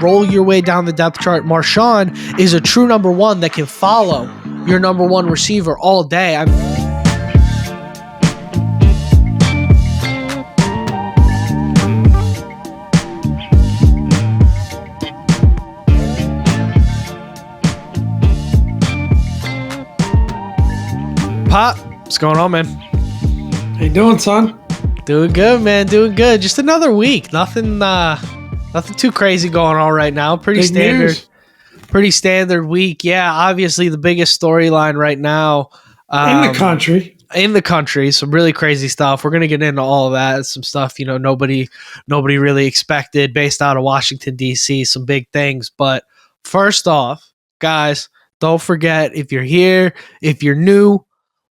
roll your way down the depth chart. Marshon is a true number one that can follow your number one receiver all day. Pop, what's going on, man? How you doing, son? Doing good, man. Doing good. Just another week. Nothing too crazy going on right now. Pretty Big standard. news. Pretty standard week. Yeah, obviously the biggest storyline right now In the country. In the country, some really crazy stuff. We're gonna get into all of that. Some stuff nobody really expected based out of Washington D.C. Some big things. But first off, guys, don't forget, if you're here, if you're new,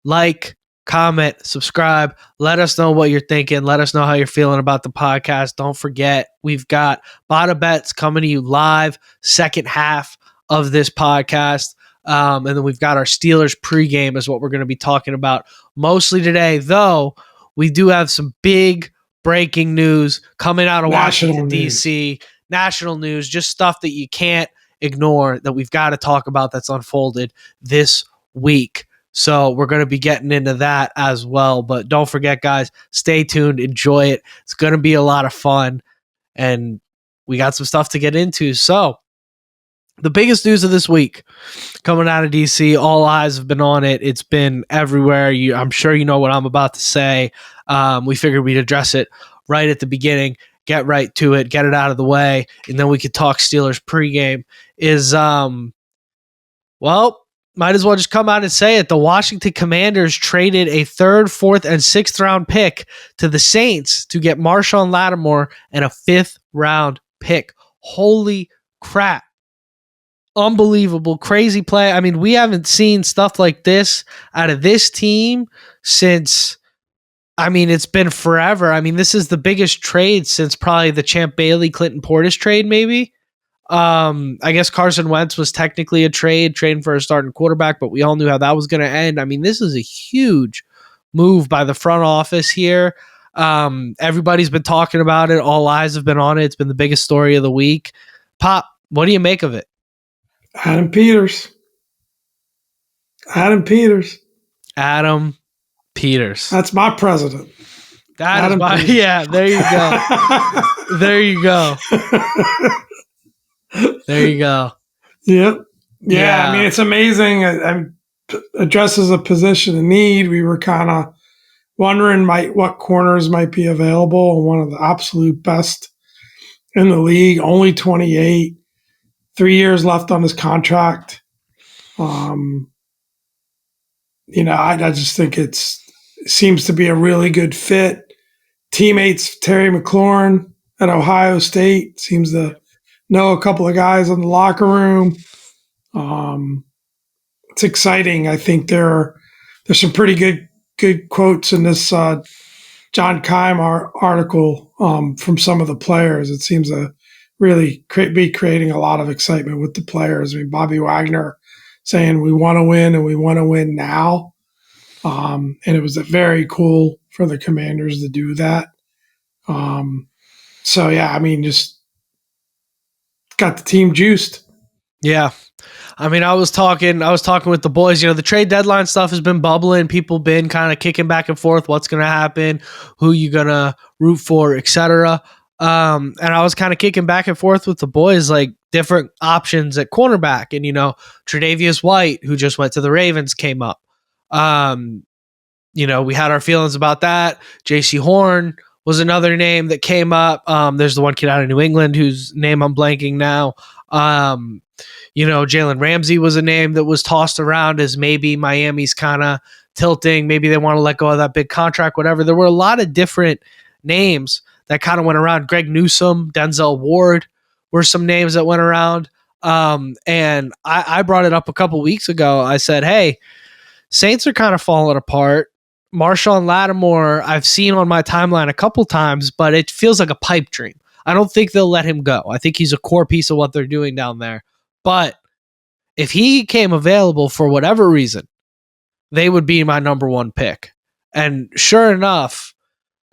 like, comment, subscribe. Let us know what you're thinking. Let us know how you're feeling about the podcast. Don't forget, we've got Bada Bets coming to you live second half of this podcast. And then we've got our Steelers pregame is what we're going to be talking about mostly today, though we do have some big breaking news coming out of Washington, D.C., national news, just stuff that you can't ignore that we've got to talk about that's unfolded this week. So we're going to be getting into that as well. But don't forget, guys, stay tuned. Enjoy it. It's going to be a lot of fun. And we got some stuff to get into. So the biggest news of this week coming out of DC, all eyes have been on it. It's been everywhere. I'm sure you know what I'm about to say. We figured we'd address it right at the beginning, get right to it, get it out of the way, and then we could talk Steelers pregame. Might as well just come out and say it. The Washington Commanders traded a 3rd, 4th, and 6th round pick to the Saints to get Marshon Lattimore and a 5th round pick. Holy crap. Unbelievable, crazy play. I mean, we haven't seen stuff like this out of this team since, it's been forever. This is the biggest trade since probably the Champ Bailey, Clinton Portis trade, maybe. I guess Carson Wentz was technically a trading for a starting quarterback, but we all knew how that was going to end. This is a huge move by the front office here. Everybody's been talking about it. All eyes have been on it. It's been the biggest story of the week. Pop, what do you make of it? Adam Peters. Adam Peters. That's my president. That is my, yeah, there you go. There you go. There you go. Yep. Yeah. It's amazing. It addresses a position of need. We were kind of wondering what corners might be available, and one of the absolute best in the league, only 28, 3 years left on his contract. I just think it seems to be a really good fit. Teammates, Terry McLaurin at Ohio State, seems to know a couple of guys in the locker room. It's exciting. I think there's some pretty good quotes in this John Keim article from some of the players. It seems to really be creating a lot of excitement with the players. Bobby Wagner saying we want to win and we want to win now. And it was very cool for the Commanders to do that. Just got the team juiced. Yeah. I was talking with the boys. The trade deadline stuff has been bubbling. People been kind of kicking back and forth. What's going to happen? Who you going to root for, etc. And I was kind of kicking back and forth with the boys, like different options at cornerback. And, Tre'Davious White, who just went to the Ravens, came up. We had our feelings about that. J.C. Horn was another name that came up. There's the one kid out of New England whose name I'm blanking now. Jalen Ramsey was a name that was tossed around as maybe Miami's kind of tilting. Maybe they want to let go of that big contract, whatever. There were a lot of different names that kind of went around. Greg Newsome, Denzel Ward were some names that went around. And I brought it up a couple weeks ago. I said, hey, Saints are kind of falling apart. Marshon Lattimore, I've seen on my timeline a couple times, but it feels like a pipe dream. I don't think they'll let him go. I think he's a core piece of what they're doing down there. But if he came available for whatever reason, they would be my number one pick. And sure enough,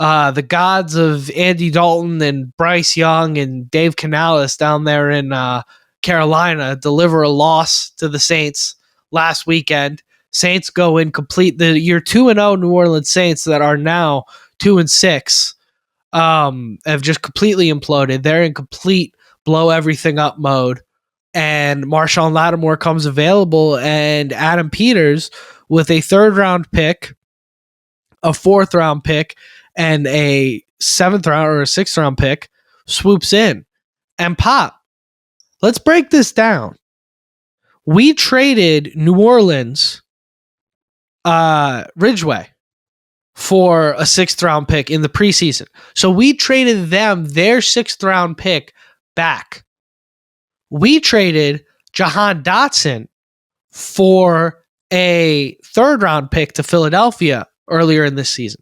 the gods of Andy Dalton and Bryce Young and Dave Canales down there in Carolina deliver a loss to the Saints last weekend. Saints go and complete the year 2-0 New Orleans Saints that are now 2-6. Have just completely imploded. They're in complete blow everything up mode. And Marshon Lattimore comes available, and Adam Peters with a 3rd round pick, a 4th round pick, and a 7th round or a 6th round pick swoops in. And Pop, let's break this down. We traded New Orleans Ridgeway for a 6th round pick in the preseason. So we traded them their 6th round pick back. We traded Jahan Dotson for a 3rd round pick to Philadelphia earlier in this season.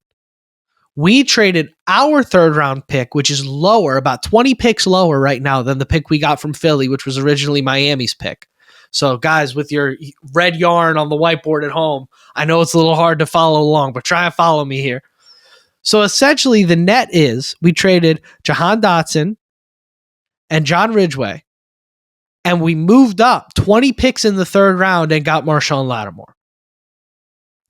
We traded our 3rd round pick, which is lower, about 20 picks lower right now than the pick we got from Philly, which was originally Miami's pick. So, guys, with your red yarn on the whiteboard at home, I know it's a little hard to follow along, but try and follow me here. So, essentially, the net is we traded Jahan Dotson and John Ridgeway, and we moved up 20 picks in the 3rd round and got Marshon Lattimore.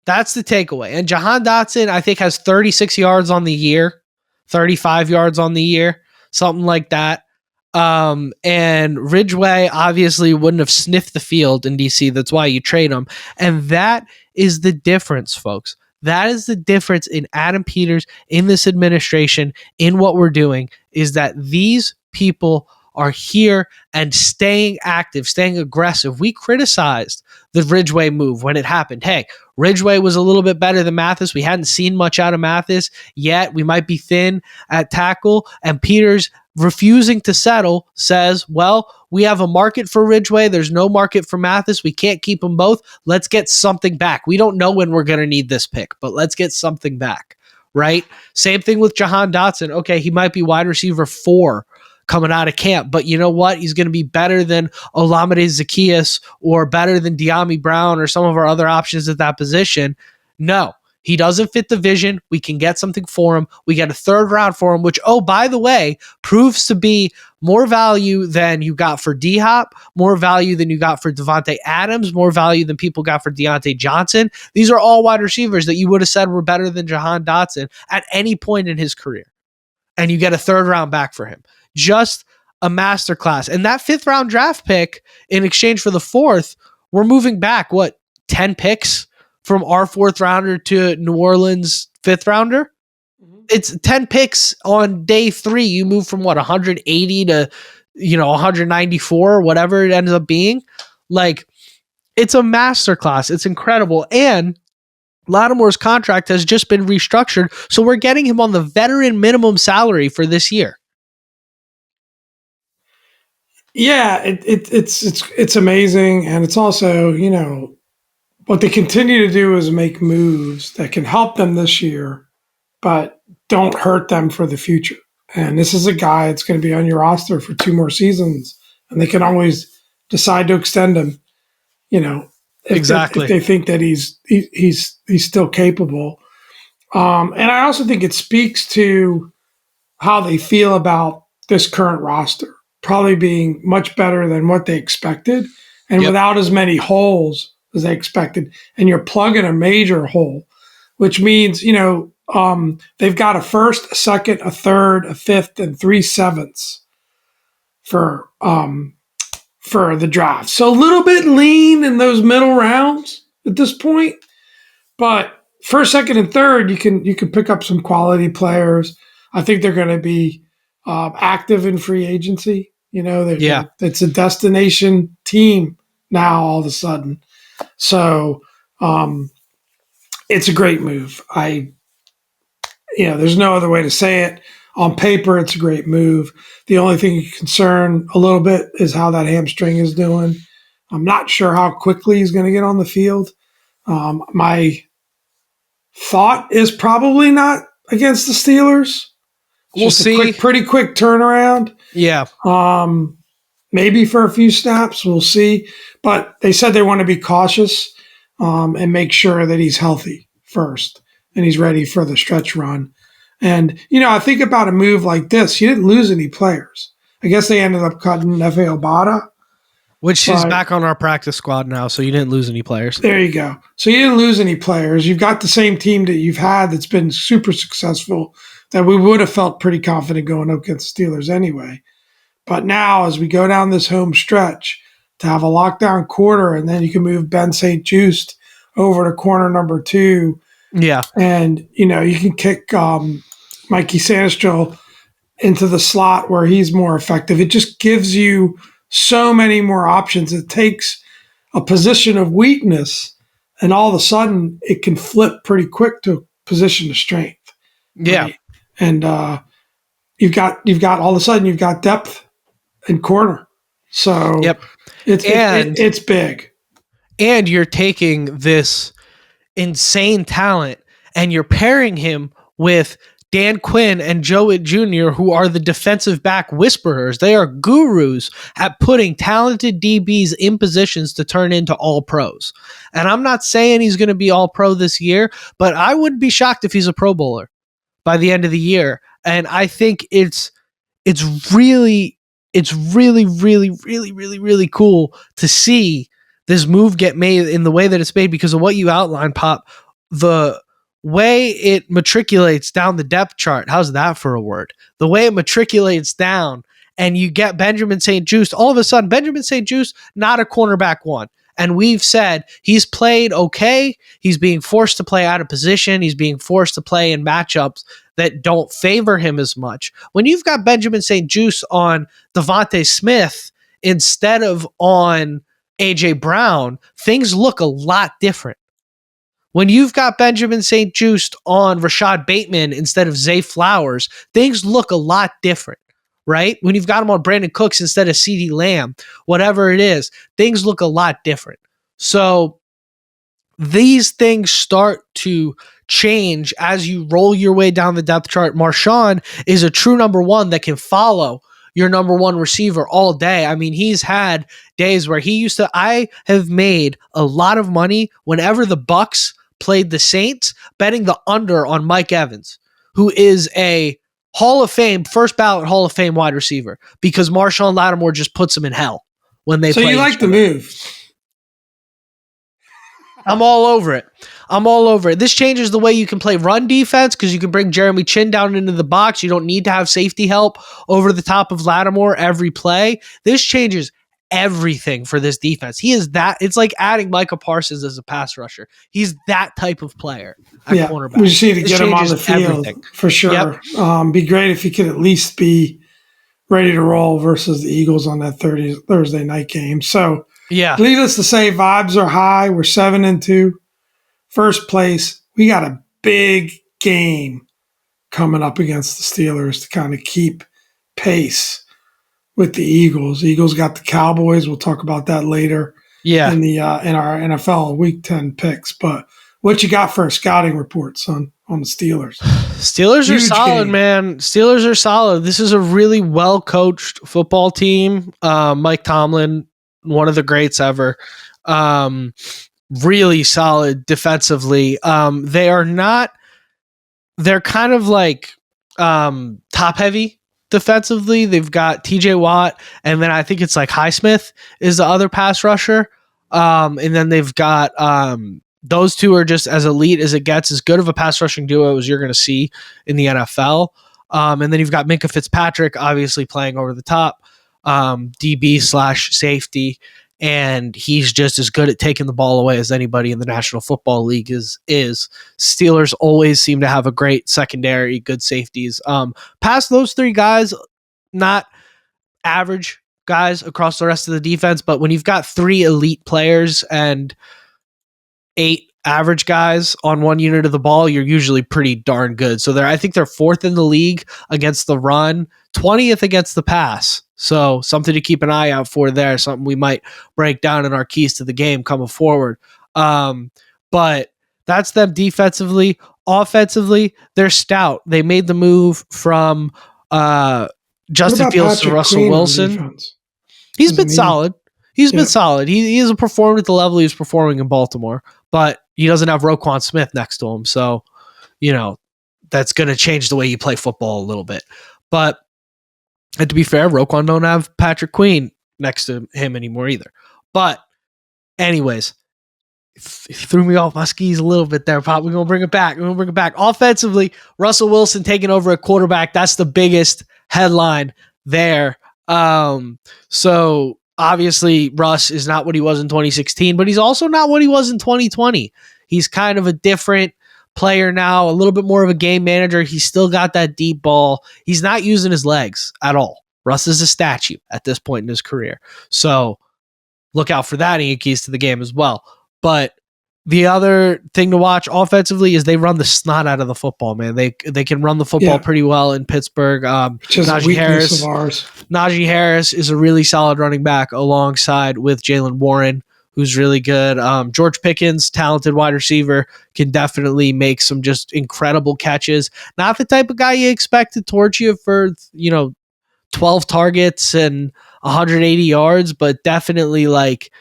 That's the takeaway. And Jahan Dotson, I think, has 36 yards on the year, 35 yards on the year, something like that. And Ridgeway obviously wouldn't have sniffed the field in DC. That's why you trade him. And that is the difference, folks. That is the difference in Adam Peters, in this administration, in what we're doing, is that these people are here and staying active, staying aggressive. We criticized the Ridgeway move when it happened. Hey, Ridgeway was a little bit better than Mathis. We hadn't seen much out of Mathis yet. We might be thin at tackle. And Peters, refusing to settle, says, well, we have a market for Ridgeway. There's no market for Mathis. We can't keep them both. Let's get something back. We don't know when we're going to need this pick, but let's get something back, right? Same thing with Jahan Dotson. Okay, he might be wide receiver 4 coming out of camp, but you know what? He's going to be better than Olamide Zaccheaus or better than De'Ami Brown or some of our other options at that position. No, he doesn't fit the vision. We can get something for him. We get a 3rd round for him, which, oh, by the way, proves to be more value than you got for D-Hop, more value than you got for Devontae Adams, more value than people got for Deontay Johnson. These are all wide receivers that you would have said were better than Jahan Dotson at any point in his career. And you get a 3rd round back for him. Just a masterclass. And that 5th round draft pick in exchange for the 4th, we're moving back, 10 picks from our 4th rounder to New Orleans 5th rounder? Mm-hmm. It's 10 picks on day 3. You move from 180 to 194, whatever it ends up being. Like, it's a masterclass. It's incredible. And Lattimore's contract has just been restructured, so we're getting him on the veteran minimum salary for this year. Yeah, it's amazing, and it's also, what they continue to do is make moves that can help them this year, but don't hurt them for the future. And this is a guy that's going to be on your roster for 2 more seasons, and they can always decide to extend him. If they think that he's still capable. And I also think it speaks to how they feel about this current roster, probably being much better than what they expected and without as many holes as they expected. And you're plugging a major hole, which means, they've got a 1st, a 2nd, a 3rd, a 5th, and 3 7ths for the draft. So a little bit lean in those middle rounds at this point, but 1st, 2nd, and 3rd, you can pick up some quality players. I think they're going to be active in free agency. It's a destination team now all of a sudden. So it's a great move. There's no other way to say it. On paper, it's a great move. The only thing you concern a little bit is how that hamstring is doing. I'm not sure how quickly he's going to get on the field. My thought is probably not against the Steelers. We'll see. Pretty quick turnaround. Yeah. Maybe for a few snaps. We'll see. But they said they want to be cautious and make sure that he's healthy first and he's ready for the stretch run. And, I think about a move like this. You didn't lose any players. I guess they ended up cutting F.A. Bada. Which is back on our practice squad now, so you didn't lose any players. There you go. So you didn't lose any players. You've got the same team that you've had that's been super successful that we would have felt pretty confident going up against the Steelers anyway. But now, as we go down this home stretch, to have a lockdown quarter, and then you can move Ben St. Juste over to corner number 2. Yeah. And, you can kick Mikey Sanistro into the slot where he's more effective. It just gives you so many more options. It takes a position of weakness, and all of a sudden it can flip pretty quick to a position of strength. Yeah. Right? And you've got all of a sudden you've got depth in corner. So it's big. And you're taking this insane talent and you're pairing him with Dan Quinn and Joe Witt Jr., who are the defensive back whisperers. They are gurus at putting talented DBs in positions to turn into all pros. And I'm not saying he's going to be all pro this year, but I wouldn't be shocked if he's a Pro Bowler by the end of the year. And I think it's really, really, really cool to see this move get made in the way that it's made because of what you outlined, Pop. The way it matriculates down the depth chart. How's that for a word? The way it matriculates down and you get Benjamin St. Juste. All of a sudden, Benjamin St. Juste, not a cornerback one. And we've said he's played okay. He's being forced to play out of position. He's being forced to play in matchups that don't favor him as much. When you've got Benjamin St. Juste on Devontae Smith instead of on A.J. Brown, things look a lot different. When you've got Benjamin St. Juste on Rashad Bateman instead of Zay Flowers, things look a lot different, right? When you've got him on Brandon Cooks instead of CeeDee Lamb, whatever it is, things look a lot different. So these things start to change as you roll your way down the depth chart. Marshon is a true number 1 that can follow your number 1 receiver all day. I mean, he's had days where I have made a lot of money whenever the Bucs played the Saints, betting the under on Mike Evans, who is a Hall of Fame, first ballot Hall of Fame wide receiver, because Marshon Lattimore just puts him in hell when they play. So you like the move? I'm all over it. This changes the way you can play run defense because you can bring Jeremy Chin down into the box. You don't need to have safety help over the top of Lattimore every play. This changes everything for this defense. It's like adding Micah Parsons as a pass rusher. He's that type of player at cornerback. We just need to get him on the field for sure. Yep. Be great if he could at least be ready to roll versus the Eagles on that Thursday night game. So needless to say, vibes are high. We're 7-2. First place. We got a big game coming up against the Steelers to kind of keep pace with the Eagles. The Eagles got the Cowboys. We'll talk about that later in our NFL Week 10 picks. But what you got for a scouting report, son, on the Steelers? Steelers are solid, man. Steelers are solid. This is a really well-coached football team. Mike Tomlin, one of the greats ever. Really solid defensively. They're kind of like top-heavy defensively. They've got TJ Watt, and then I think it's like Highsmith is the other pass rusher. And then they've got those two are just as elite as it gets, as good of a pass rushing duo as you're going to see in the NFL. And then you've got Minkah Fitzpatrick, obviously playing over the top, DB/safety, and he's just as good at taking the ball away as anybody in the National Football League is. Steelers always seem to have a great secondary, good safeties. Past those 3 guys, not average guys across the rest of the defense, but when you've got 3 elite players and 8 average guys on one unit of the ball, you're usually pretty darn good. So I think they're 4th in the league against the run, 20th against the pass. So something to keep an eye out for there, something we might break down in our keys to the game coming forward. But that's them defensively. Offensively, they're stout. They made the move from Justin Fields to Russell Wilson. He's been solid. He's been solid. He hasn't performed at the level he was performing in Baltimore, but he doesn't have Roquan Smith next to him. So, that's going to change the way you play football a little bit. But and to be fair, Roquan don't have Patrick Queen next to him anymore either. But anyways, threw me off my skis a little bit there, Pop. We're going to bring it back. Offensively, Russell Wilson taking over at quarterback. That's the biggest headline there. So obviously Russ is not what he was in 2016, but he's also not what he was in 2020. He's kind of a different player now, a little bit more of a game manager. He's still got that deep ball. He's not using his legs at all. Russ is a statue at this point in his career. So look out for that in your keys to the game as well. But the other thing to watch offensively is they run the snot out of the football, man. They can run the football pretty well in Pittsburgh. Najee Harris is a really solid running back alongside with Jaylen Warren, who's really good. George Pickens, talented wide receiver, can definitely make some just incredible catches. Not the type of guy you expect to torch you for, 12 targets and 180 yards, but definitely like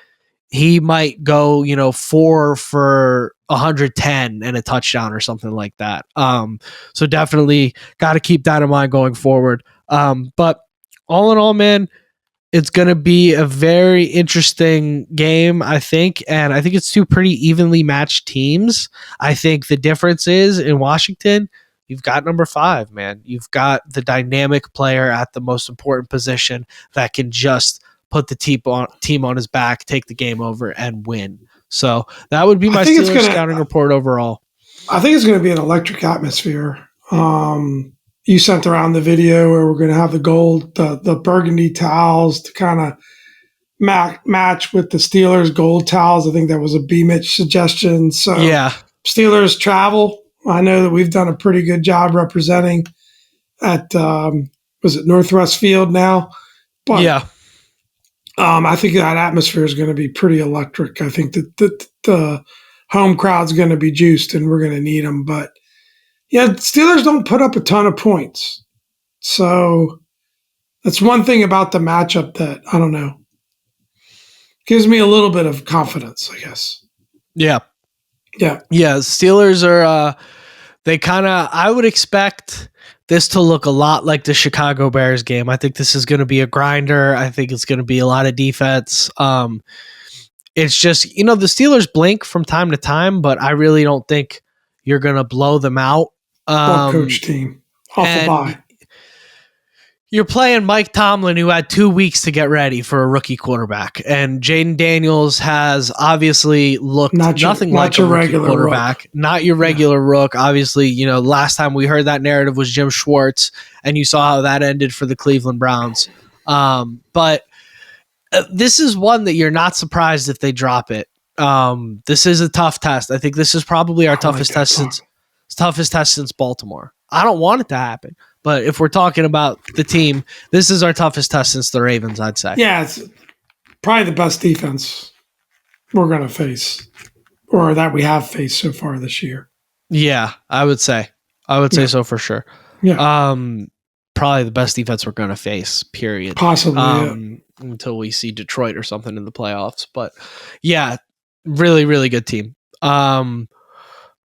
he might go, 4 for 110 and a touchdown or something like that. So definitely got to keep that in mind going forward. But all in all, man, it's going to be a very interesting game, I think. And I think it's two pretty evenly matched teams. I think the difference is in Washington, you've got number 5, man. You've got the dynamic player at the most important position that can just put the team on his back, take the game over, and win. So that would be my Steelers scouting report overall. I think it's going to be an electric atmosphere. You sent around the video where we're going to have the gold, the burgundy towels to kind of match with the Steelers gold towels. I think that was a B-Mitch suggestion. So yeah, Steelers travel. I know that we've done a pretty good job representing at was it Northwest Field now? But yeah. I think that atmosphere is going to be pretty electric. I think that the home crowd's going to be juiced, and we're going to need them. But yeah, Steelers don't put up a ton of points, so that's one thing about the matchup that I don't know gives me a little bit of confidence, I guess. Yeah. Steelers are they kind of. I would expect this to look a lot like the Chicago Bears game. I think this is going to be a grinder. I think it's going to be a lot of defense. It's just, the Steelers blink from time to time, but I really don't think you're going to blow them out. Coach team. Off the bye. You're playing Mike Tomlin, who had 2 weeks to get ready for a rookie quarterback. And Jaden Daniels has obviously looked nothing like a rookie quarterback. Rook. Not your regular rook. Obviously, last time we heard that narrative was Jim Schwartz, and you saw how that ended for the Cleveland Browns. But this is one that you're not surprised if they drop it. This is a tough test. I think this is probably our toughest test since Baltimore. I don't want it to happen. But if we're talking about the team, this is our toughest test since the Ravens, I'd say. Yeah, it's probably the best defense we're going to face, or that we have faced so far this year. Yeah, I would say so for sure. Yeah. Probably the best defense we're going to face, period. Possibly, until we see Detroit or something in the playoffs. But yeah, really, really good team.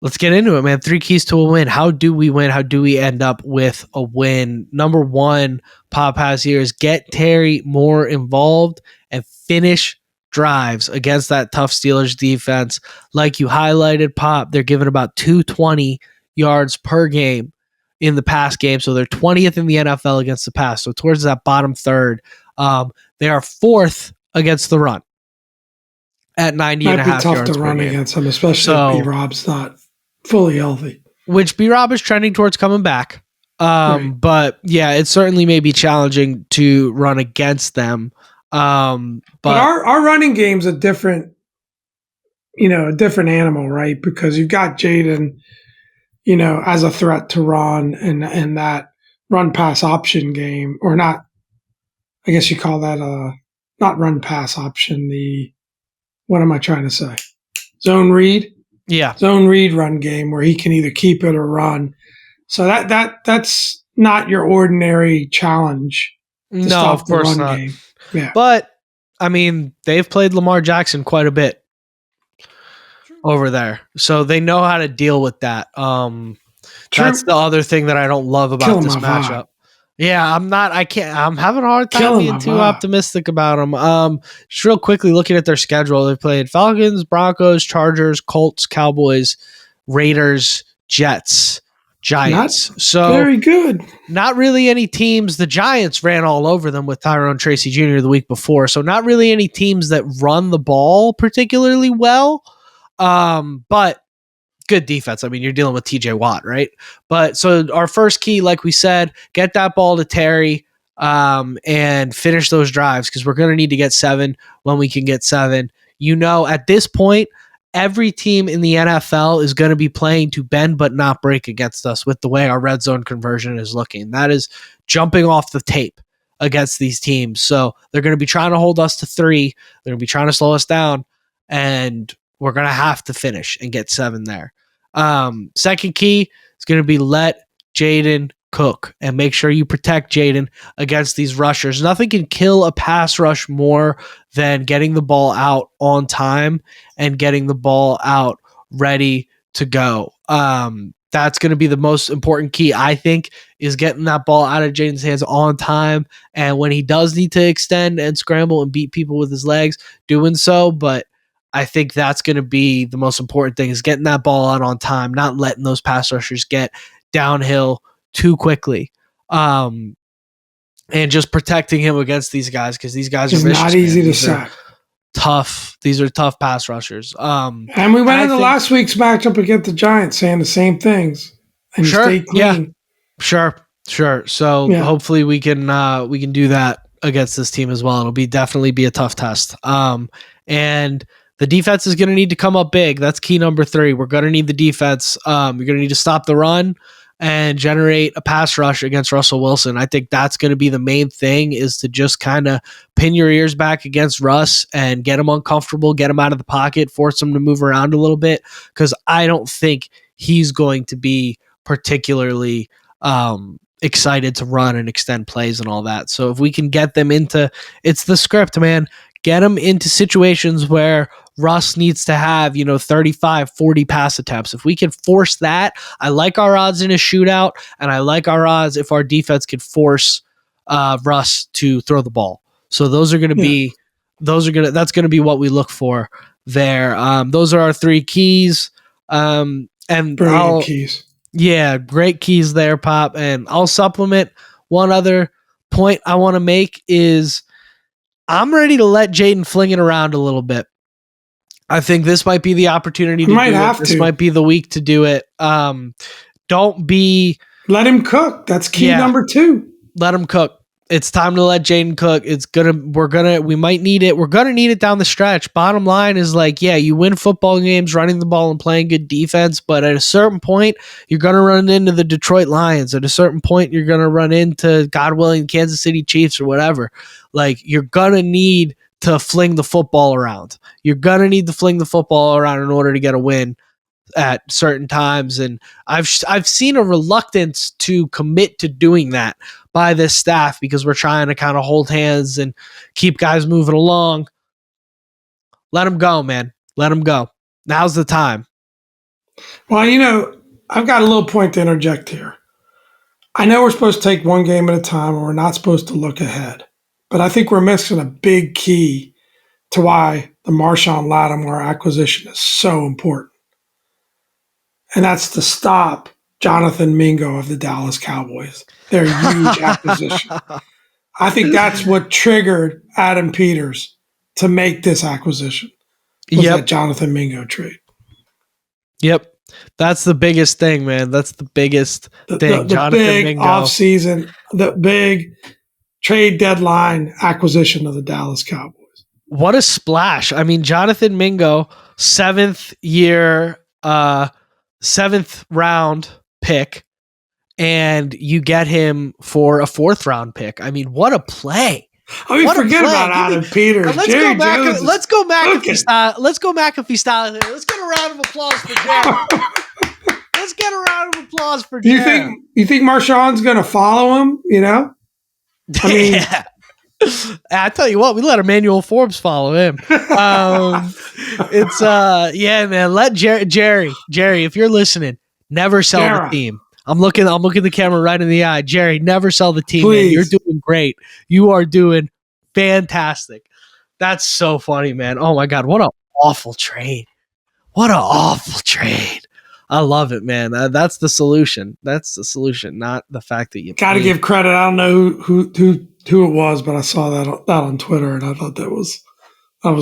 Let's get into it, man. 3 keys to a win. How do we win? How do we end up with a win? Number 1, Pop has here is get Terry more involved and finish drives against that tough Steelers defense. Like you highlighted, Pop, they're giving about 220 yards per game in the pass game. So they're 20th in the NFL against the pass. So towards that bottom third, they are 4th against the run at 90 and a half yards per game. Might be tough to run against them, especially if B-Rob's not fully healthy. Which B-Rob is trending towards coming back. Right. But yeah, it certainly may be challenging to run against them. But our running game's a different animal, right? Because you've got Jaden, as a threat to run and that run pass option game, or not, I guess you call that not run pass option, what am I trying to say? Zone read? Yeah. Zone read run game where he can either keep it or run. So that's not your ordinary challenge. No, of course not. Game. Yeah. But I mean, they've played Lamar Jackson quite a bit over there. So they know how to deal with that. True. That's the other thing that I don't love about Killing this my vibe. matchup. Yeah, I'm having a hard time Killing being my too vibe. optimistic about them. Just real quickly looking at their schedule, they played Falcons, Broncos, Chargers, Colts, Cowboys, Raiders, Jets, Giants. Not So very good. not really any teams. The Giants ran all over them with Tyrone Tracy Jr. the week before. So not really any teams that run the ball particularly well. But good defense. I mean, you're dealing with TJ Watt, right? But so our first key, like we said, get that ball to Terry and finish those drives because we're going to need to get 7 when we can get 7. At this point, every team in the NFL is going to be playing to bend but not break against us with the way our red zone conversion is looking. That is jumping off the tape against these teams. So they're going to be trying to hold us to 3. They're going to be trying to slow us down. And we're going to have to finish and get 7 there. Second key is going to be let Jaden cook and make sure you protect Jaden against these rushers. Nothing can kill a pass rush more than getting the ball out on time and getting the ball out ready to go. That's going to be the most important key, I think, is getting that ball out of Jaden's hands on time. And when he does need to extend and scramble and beat people with his legs, doing so. But I think that's going to be the most important thing is getting that ball out on time, not letting those pass rushers get downhill too quickly. And just protecting him against these guys because these guys are not easy to sack. Tough. These are tough pass rushers. And we went into last week's matchup against the Giants saying the same things. And stay clean. Yeah. Sure. So hopefully we can do that against this team as well. It'll definitely be a tough test. And the defense is going to need to come up big. That's key number 3. We're going to need the defense. You're going to need to stop the run and generate a pass rush against Russell Wilson. I think that's going to be the main thing is to just kind of pin your ears back against Russ and get him uncomfortable, get him out of the pocket, force him to move around a little bit because I don't think he's going to be particularly excited to run and extend plays and all that. So if we can get them it's the script, man. Get them into situations where Russ needs to have, 35, 40 pass attempts. If we can force that, I like our odds in a shootout, and I like our odds if our defense can force Russ to throw the ball. So those are going to be, that's going to be what we look for there. Those are our 3 keys. And brilliant keys. Yeah, great keys there, Pop. And I'll supplement one other point I want to make is I'm ready to let Jaden fling it around a little bit. I think this might be the opportunity to do it. This might be the week to do it. Let him cook. That's key number 2. Let him cook. It's time to let Jaden cook. We might need it. We're going to need it down the stretch. Bottom line is you win football games running the ball and playing good defense, but at a certain point, you're going to run into the Detroit Lions. At a certain point, you're going to run into, God willing, Kansas City Chiefs or whatever. You're going to need to fling the football around. You're going to need to fling the football around in order to get a win at certain times. And I've seen a reluctance to commit to doing that by this staff because we're trying to kind of hold hands and keep guys moving along. Let them go, man. Let them go. Now's the time. Well, I've got a little point to interject here. I know we're supposed to take one game at a time and we're not supposed to look ahead, but I think we're missing a big key to why the Marshon Lattimore acquisition is so important. And that's to stop Jonathan Mingo of the Dallas Cowboys. Their huge acquisition. I think that's what triggered Adam Peters to make this acquisition. Was that Jonathan Mingo trade. Yep. That's the biggest thing, man. That's the biggest thing. The big offseason, the big trade deadline acquisition of the Dallas Cowboys. What a splash. I mean, Jonathan Mingo, 7th round pick, and you get him for a 4th round pick. I mean, what a play. Forget about Adam Peters. Let's go McAfee style. Let's go McAfee style here. Let's get a round of applause for Jerry. Let's get a round of applause for Jerry. You think Marshon's going to follow him? I mean, yeah. I tell you what, we let Emmanuel Forbes follow him. Man. Let Jerry, if you're listening, Never sell the team. I'm looking the camera right in the eye. Jerry, never sell the team, man. You're doing great. You are doing fantastic. That's so funny, man. Oh my God, what an awful trade. What an awful trade. I love it, man. That's the solution. That's the solution, not the fact that you got to give credit. I don't know who it was, but I saw that on Twitter, and I thought that was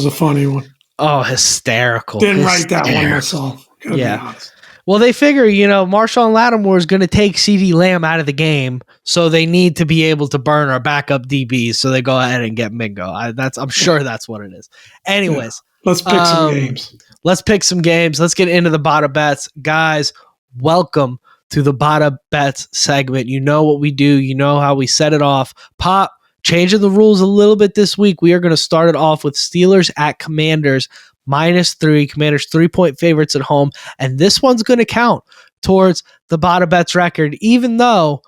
a funny one. Oh, hysterical. Didn't write that one myself. Gotta be honest. Well, they figure, Marshon Lattimore is going to take CeeDee Lamb out of the game, so they need to be able to burn our backup DBs, so they go ahead and get Mingo. I'm sure that's what it is. Anyways. Yeah. Let's pick some games. Let's pick some games. Let's get into the Bada Bets. Guys, welcome to the Bada Bets segment. You know what we do. You know how we set it off. Pop, changing the rules a little bit this week. We are going to start it off with Steelers at Commanders. -3. Commanders 3-point favorites at home. And this one's going to count towards the Bada Bets record, even though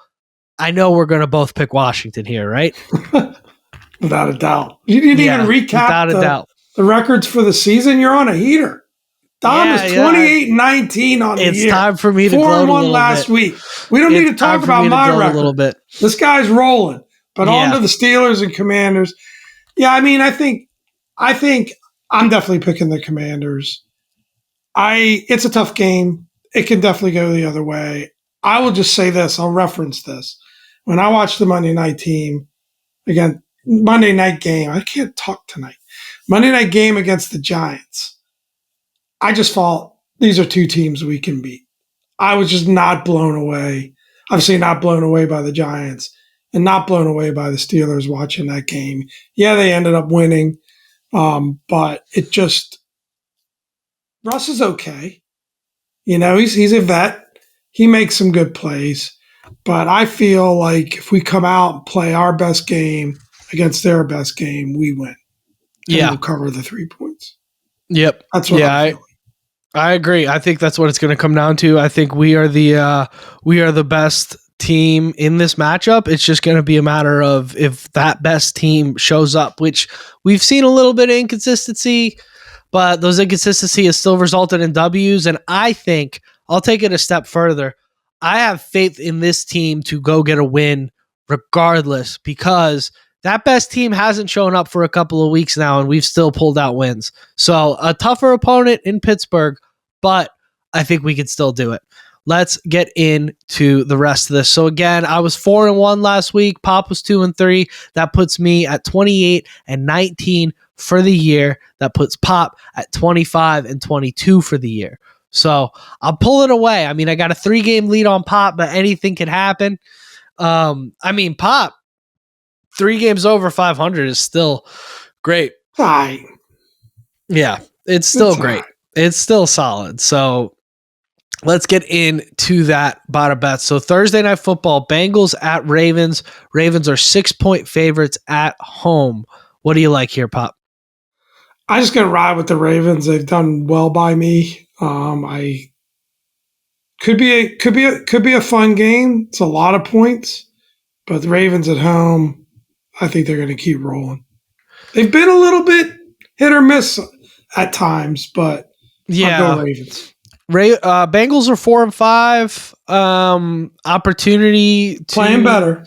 I know we're going to both pick Washington here, right? Without a doubt. You didn't even recap the records for the season. You're on a heater. Dom is 28-19 on the year. It's time for me to gloat a little bit. 4-1 last week. We don't need to talk about my record. A little bit. This guy's rolling. But on to the Steelers and Commanders. Yeah, I mean, I think I'm definitely picking the Commanders. It's a tough game. It can definitely go the other way. I will just say this. I'll reference this. When I watched the Monday night game, again, Monday night game, I can't talk tonight. Monday night game against the Giants. I just thought these are two teams we can beat. I was just not blown away. Obviously not blown away by the Giants and not blown away by the Steelers watching that game. Yeah, they ended up winning. But it just, Russ is okay. He's a vet. He makes some good plays. But I feel like if we come out and play our best game against their best game, we win. And we'll cover the 3 points. Yep. That's what I feel. I agree. I think that's what it's going to come down to. I think we are the best team in this matchup. It's just going to be a matter of if that best team shows up, which we've seen a little bit of inconsistency, but those inconsistencies has still resulted in W's. And I think I'll take it a step further. I have faith in this team to go get a win regardless, because that best team hasn't shown up for a couple of weeks now, and we've still pulled out wins. So a tougher opponent in Pittsburgh, but I think we can still do it. Let's get into the rest of this. So again, I was 4-1 last week. Pop was 2-3. That puts me at 28-19 for the year. That puts Pop at 25-22 for the year. So I'm pulling away. I mean, I got a 3-game lead on Pop, but anything can happen. Pop, 3 games over 500 is still great. Right. Yeah, it's still great. Right. It's still solid. So let's get into that Bada Bet. So Thursday Night Football, Bengals at Ravens. Ravens are 6-point favorites at home. What do you like here, Pop? I just gonna ride with the Ravens. They've done well by me. I could be a fun game. It's a lot of points, but the Ravens at home, I think they're going to keep rolling. They've been a little bit hit or miss at times, but I'll go Ravens. Bengals are 4-5. Opportunity to playing better.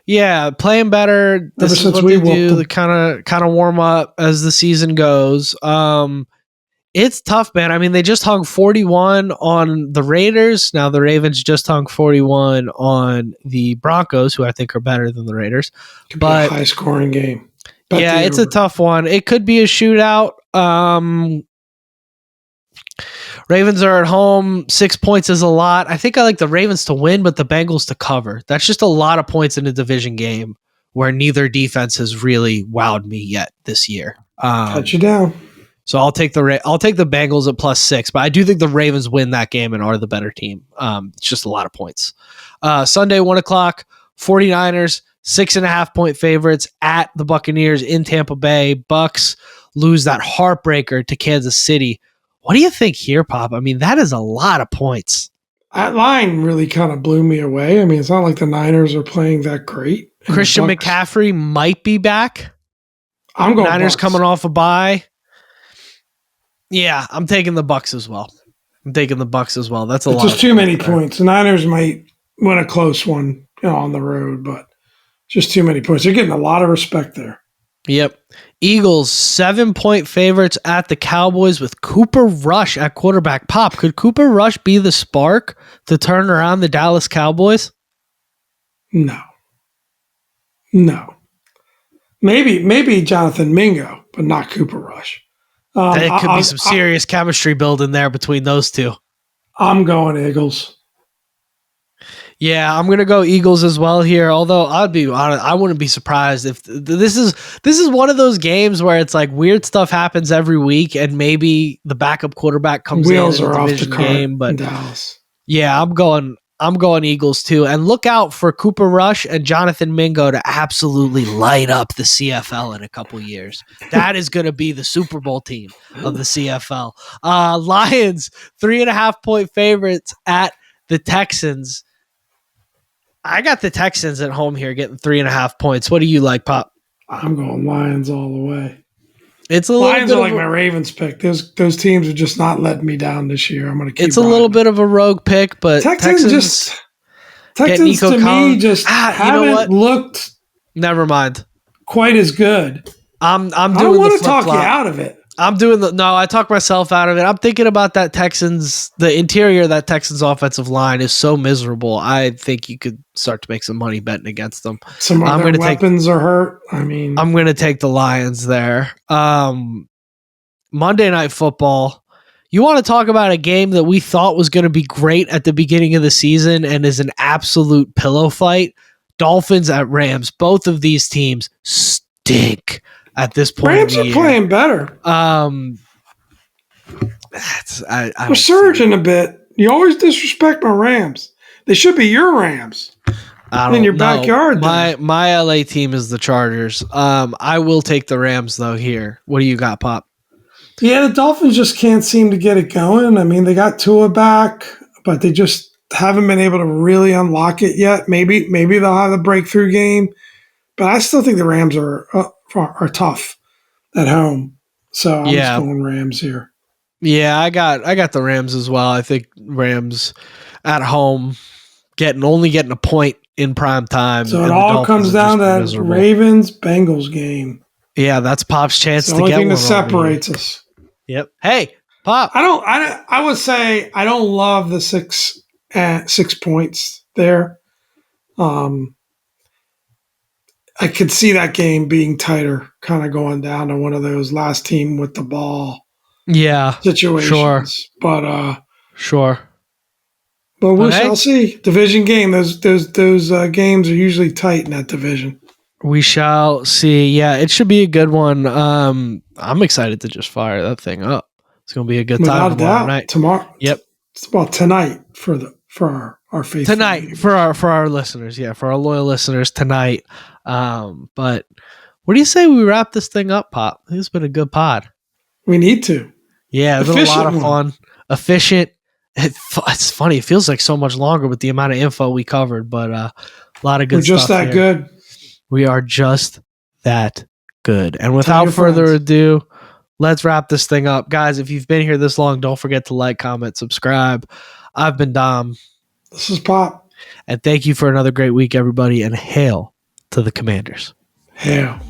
Yeah, playing better. This is what they do to kind of warm up as the season goes. It's tough, man. I mean, they just hung 41 on the Raiders. Now the Ravens just hung 41 on the Broncos, who I think are better than the Raiders. Could be a high-scoring game. It's a tough one. It could be a shootout. Ravens are at home. 6 points is a lot. I think I like the Ravens to win, but the Bengals to cover. That's just a lot of points in a division game where neither defense has really wowed me yet this year. Cut you down. So I'll take the Bengals at +6, but I do think the Ravens win that game and are the better team. It's just a lot of points. Sunday, 1:00, 49ers, 6.5-point favorites at the Buccaneers in Tampa Bay. Bucks lose that heartbreaker to Kansas City. What do you think here, Pop? I mean, that is a lot of points. That line really kind of blew me away. I mean, it's not like the Niners are playing that great. Christian McCaffrey might be back. I'm going Niners Bucks. coming off a bye. Yeah, I'm taking the Bucks as well. I'm taking the Bucks as well. That's a It's lot. just too many points. The Niners might win a close one, on the road, but just too many points. They're getting a lot of respect there. Yep. Eagles 7-point favorites at the Cowboys with Cooper Rush at quarterback. Pop, could Cooper Rush be the spark to turn around the Dallas Cowboys? No. Maybe Jonathan Mingo, but not Cooper Rush. There could be some serious chemistry building there between those two. I'm going Eagles. Yeah, I'm gonna go Eagles as well here. Although I'd be honest, I wouldn't be surprised if this is one of those games where it's like weird stuff happens every week, and maybe the backup quarterback comes Wheels in are a off the division cart game. But in Dallas. yeah, I'm going Eagles too. And look out for Cooper Rush and Jonathan Mingo to absolutely light up the CFL in a couple years. That is going to be the Super Bowl team of the CFL. Lions 3.5-point favorites at the Texans. I got the Texans at home here getting 3.5 points. What do you like, Pop? I'm going Lions all the way. It's a Lions little are bit like my Ravens pick. Those teams are just not letting me down this year. I'm going to keep. It's a little bit of a rogue pick, but Texans Nico to Collins, me just haven't looked. Never mind. Quite as good. I'm doing. I don't want to talk you out of it. I'm doing I talked myself out of it. I'm thinking about that the interior of that Texans offensive line is so miserable. I think you could start to make some money betting against them. Some of their weapons are hurt. I mean, I'm going to take the Lions there. Monday Night Football. You want to talk about a game that we thought was going to be great at the beginning of the season and is an absolute pillow fight? Dolphins at Rams. Both of these teams stink at this point. Rams are playing better. We're surging a bit. You always disrespect my Rams. They should be your Rams. In your backyard. My LA team is the Chargers. I will take the Rams though here. What do you got, Pop? Yeah, the Dolphins just can't seem to get it going. I mean, they got Tua back, but they just haven't been able to really unlock it yet. Maybe they'll have a breakthrough game, but I still think the Rams are tough at home. So I'm just going Rams here. Yeah, I got the Rams as well. I think Rams at home only getting a point in prime time. So it all comes down to that Ravens-Bengals game. Yeah, that's Pop's chance to get one. The only thing that separates us. Yep. Hey, Pop. I would say I don't love the 6 points there. I could see that game being tighter, kind of going down to one of those last team with the ball. Situations. Sure. But sure. But we shall see. Division game. Those games are usually tight in that division. We shall see. Yeah, it should be a good one. I'm excited to just fire that thing up. It's going to be a good time tomorrow night. Yep. Well, tonight for our faithful tonight viewers. for our listeners. Yeah, for our loyal listeners tonight. But what do you say we wrap this thing up, Pop? It's been a good pod. We need to. Yeah, it's been a lot of fun. Efficient. It's funny. It feels like so much longer with the amount of info we covered, but a lot of good stuff. We're just that good. We are just that good. And without further ado, let's wrap this thing up. Guys, if you've been here this long, don't forget to like, comment, subscribe. I've been Dom. This is Pop. And thank you for another great week, everybody. And hail to the Commanders. Hail.